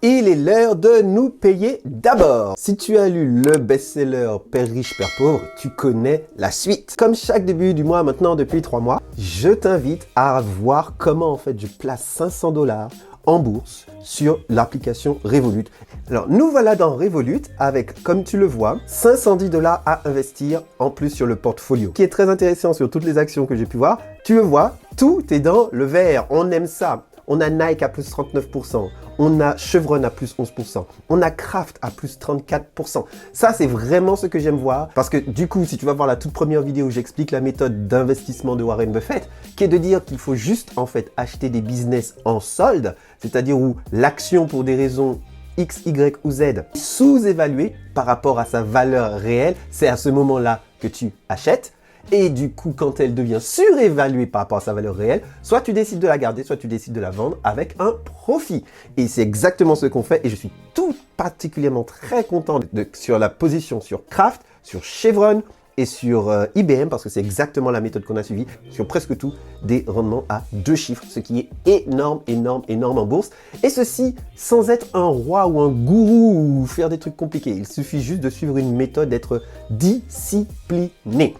Il est l'heure de nous payer d'abord. Si tu as lu le best-seller Père riche, Père pauvre, tu connais la suite. Comme chaque début du mois maintenant depuis 3 mois, je t'invite à voir comment en fait je place 500 $ en bourse sur l'application Revolut. Alors nous voilà dans Revolut avec, comme tu le vois, 510 $ à investir en plus sur le portfolio. Ce qui est très intéressant sur toutes les actions que j'ai pu voir, tu le vois, tout est dans le vert. On aime ça. On a Nike à plus 39%, on a Chevron à plus 11%, on a Kraft à plus 34%. Ça, c'est vraiment ce que j'aime voir parce que du coup, si tu vas voir la toute première vidéo où j'explique la méthode d'investissement de Warren Buffett, qui est de dire qu'il faut juste en fait acheter des business en solde, c'est-à-dire où l'action pour des raisons X, Y ou Z est sous-évaluée par rapport à sa valeur réelle, c'est à ce moment-là que tu achètes. Et du coup, quand elle devient surévaluée par rapport à sa valeur réelle, soit tu décides de la garder, soit tu décides de la vendre avec un profit. Et c'est exactement ce qu'on fait et je suis tout particulièrement très content sur la position sur Kraft, sur Chevron et sur IBM parce que c'est exactement la méthode qu'on a suivie sur presque tout, des rendements à 2 chiffres, ce qui est énorme, énorme, énorme en bourse. Et ceci sans être un roi ou un gourou ou faire des trucs compliqués. Il suffit juste de suivre une méthode, d'être discipliné.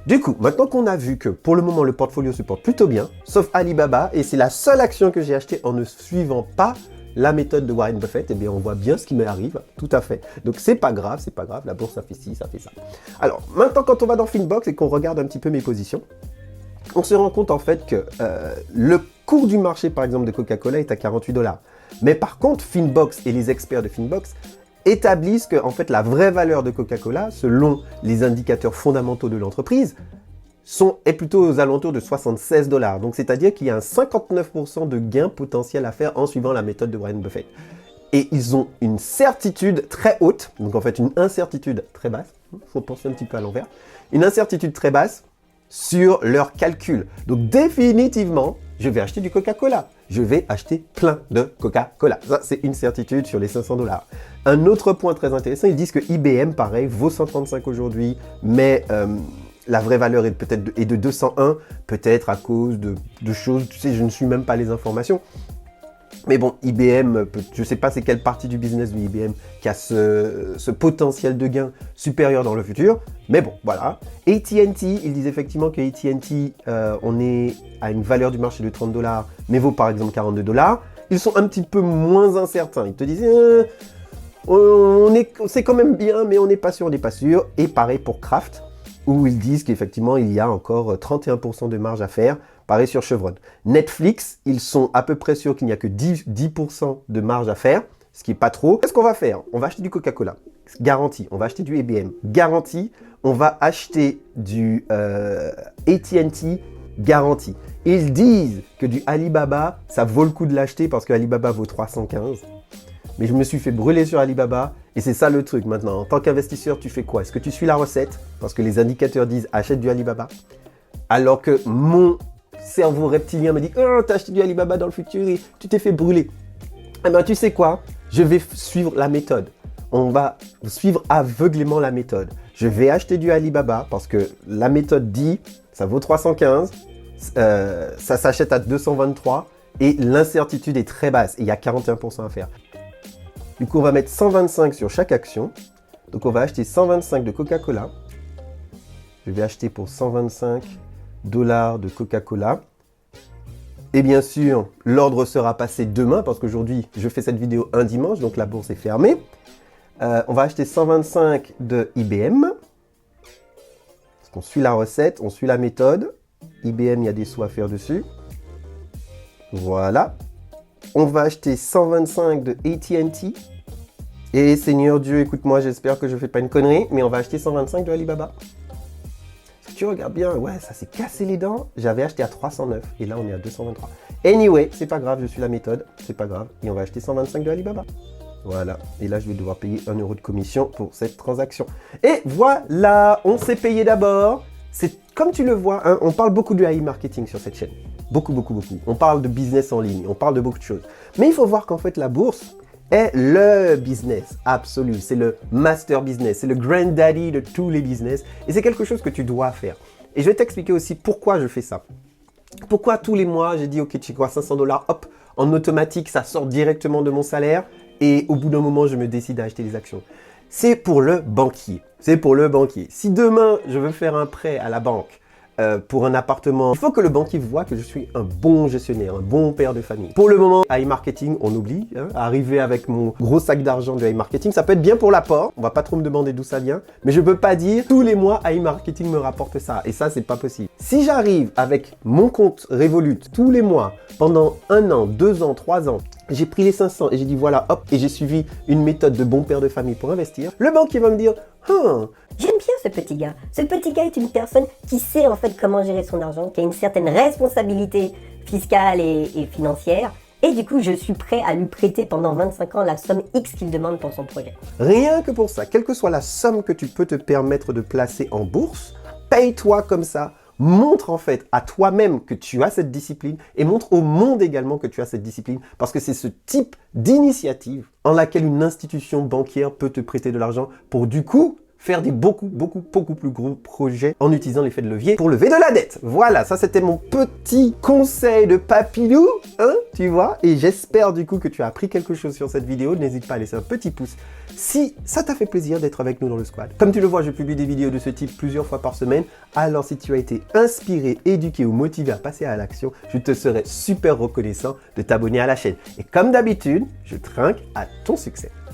Du coup, maintenant qu'on a vu que pour le moment le portfolio se porte plutôt bien, sauf Alibaba, et c'est la seule action que j'ai achetée en ne suivant pas la méthode de Warren Buffett, eh bien on voit bien ce qui m'arrive, tout à fait. Donc c'est pas grave, la bourse ça fait ci, ça fait ça. Alors maintenant quand on va dans Finbox et qu'on regarde un petit peu mes positions, on se rend compte en fait que le cours du marché par exemple de Coca-Cola est à 48 $. Mais par contre Finbox et les experts de Finbox établissent que en fait, la vraie valeur de Coca-Cola, selon les indicateurs fondamentaux de l'entreprise, est plutôt aux alentours de 76 $. Donc, c'est-à-dire qu'il y a un 59% de gain potentiel à faire en suivant la méthode de Warren Buffett. Et ils ont une certitude très haute, donc en fait une incertitude très basse, il faut penser un petit peu à l'envers, une incertitude très basse sur leurs calculs. Donc définitivement, je vais acheter du Coca-Cola. Je vais acheter plein de Coca-Cola. Ça, c'est une certitude sur les 500 $. Un autre point très intéressant, ils disent que IBM, pareil, vaut 135 aujourd'hui, mais la vraie valeur est peut-être de 201, peut-être à cause de choses, tu sais, je ne suis même pas les informations. Mais bon, IBM, je ne sais pas c'est quelle partie du business de IBM qui a ce potentiel de gain supérieur dans le futur. Mais bon, voilà. AT&T, ils disent effectivement que AT&T, on est à une valeur du marché de 30 $, mais vaut par exemple 42 $. Ils sont un petit peu moins incertains. Ils te disent, c'est quand même bien, mais on n'est pas sûr, on n'est pas sûr. Et pareil pour Kraft, où ils disent qu'effectivement, il y a encore 31% de marge à faire. Pareil sur Chevron. Netflix, ils sont à peu près sûrs qu'il n'y a que 10% de marge à faire, ce qui n'est pas trop. Qu'est-ce qu'on va faire? On va acheter du Coca-Cola, garantie. On va acheter du IBM, garantie. On va acheter du AT&T, garantie. Ils disent que du Alibaba, ça vaut le coup de l'acheter parce que Alibaba vaut 315. Mais je me suis fait brûler sur Alibaba et c'est ça le truc maintenant. En tant qu'investisseur, tu fais quoi? Est-ce que tu suis la recette? Parce que les indicateurs disent achète du Alibaba. Alors que mon cerveau reptilien me dit « Oh, t'as acheté du Alibaba dans le futur et tu t'es fait brûler. » Eh bien, tu sais quoi? Je vais suivre la méthode. On va suivre aveuglément la méthode. Je vais acheter du Alibaba parce que la méthode dit ça vaut 315, ça s'achète à 223 et l'incertitude est très basse et il y a 41% à faire. Du coup, on va mettre 125 sur chaque action. Donc, on va acheter 125 de Coca-Cola. Je vais acheter pour 125 $ de Coca-Cola. Et bien sûr, l'ordre sera passé demain parce qu'aujourd'hui, je fais cette vidéo un dimanche, donc la bourse est fermée. On va acheter 125 de IBM. Parce qu'on suit la recette, on suit la méthode. IBM, il y a des sous à faire dessus. Voilà. On va acheter 125 de AT&T. Et Seigneur Dieu, écoute-moi, j'espère que je ne fais pas une connerie, mais on va acheter 125 de Alibaba. Si tu regardes bien, ouais, ça s'est cassé les dents. J'avais acheté à 309 et là, on est à 223. Anyway, c'est pas grave, je suis la méthode, c'est pas grave. Et on va acheter 125 de Alibaba. Voilà. Et là, je vais devoir payer 1 € de commission pour cette transaction. Et voilà, on s'est payé d'abord. C'est comme tu le vois, hein, on parle beaucoup de AI marketing sur cette chaîne. Beaucoup, beaucoup, beaucoup. On parle de business en ligne, on parle de beaucoup de choses. Mais il faut voir qu'en fait, la bourse est le business absolu. C'est le master business, c'est le granddaddy de tous les business. Et c'est quelque chose que tu dois faire. Et je vais t'expliquer aussi pourquoi je fais ça. Pourquoi tous les mois, j'ai dit, ok, tu crois 500 $, hop, en automatique, ça sort directement de mon salaire. et au bout d'un moment, je me décide à acheter des actions. C'est pour le banquier. C'est pour le banquier. Si demain, je veux faire un prêt à la banque pour un appartement, il faut que le banquier voit que je suis un bon gestionnaire, un bon père de famille. Pour le moment, iMarketing, on oublie. Arriver avec mon gros sac d'argent de iMarketing, ça peut être bien pour l'apport. On va pas trop me demander d'où ça vient. Mais je peux pas dire tous les mois, iMarketing me rapporte ça. Et ça, c'est pas possible. Si j'arrive avec mon compte Revolut tous les mois, pendant 1 an, 2 ans, 3 ans, j'ai pris les 500 et j'ai dit voilà, hop, et j'ai suivi une méthode de bon père de famille pour investir, le banquier va me dire j'aime bien ce petit gars. Ce petit gars est une personne qui sait en fait comment gérer son argent, qui a une certaine responsabilité fiscale et financière. Et du coup, je suis prêt à lui prêter pendant 25 ans la somme X qu'il demande pour son projet. Rien que pour ça, quelle que soit la somme que tu peux te permettre de placer en bourse, paye-toi comme ça. Montre en fait à toi-même que tu as cette discipline et montre au monde également que tu as cette discipline parce que c'est ce type d'initiative en laquelle une institution bancaire peut te prêter de l'argent pour du coup faire des beaucoup plus gros projets en utilisant l'effet de levier pour lever de la dette. Voilà, ça c'était mon petit conseil de papilou, tu vois. Et j'espère du coup que tu as appris quelque chose sur cette vidéo. N'hésite pas à laisser un petit pouce si ça t'a fait plaisir d'être avec nous dans le squad. Comme tu le vois, je publie des vidéos de ce type plusieurs fois par semaine. Alors si tu as été inspiré, éduqué ou motivé à passer à l'action, je te serais super reconnaissant de t'abonner à la chaîne. Et comme d'habitude, je trinque à ton succès.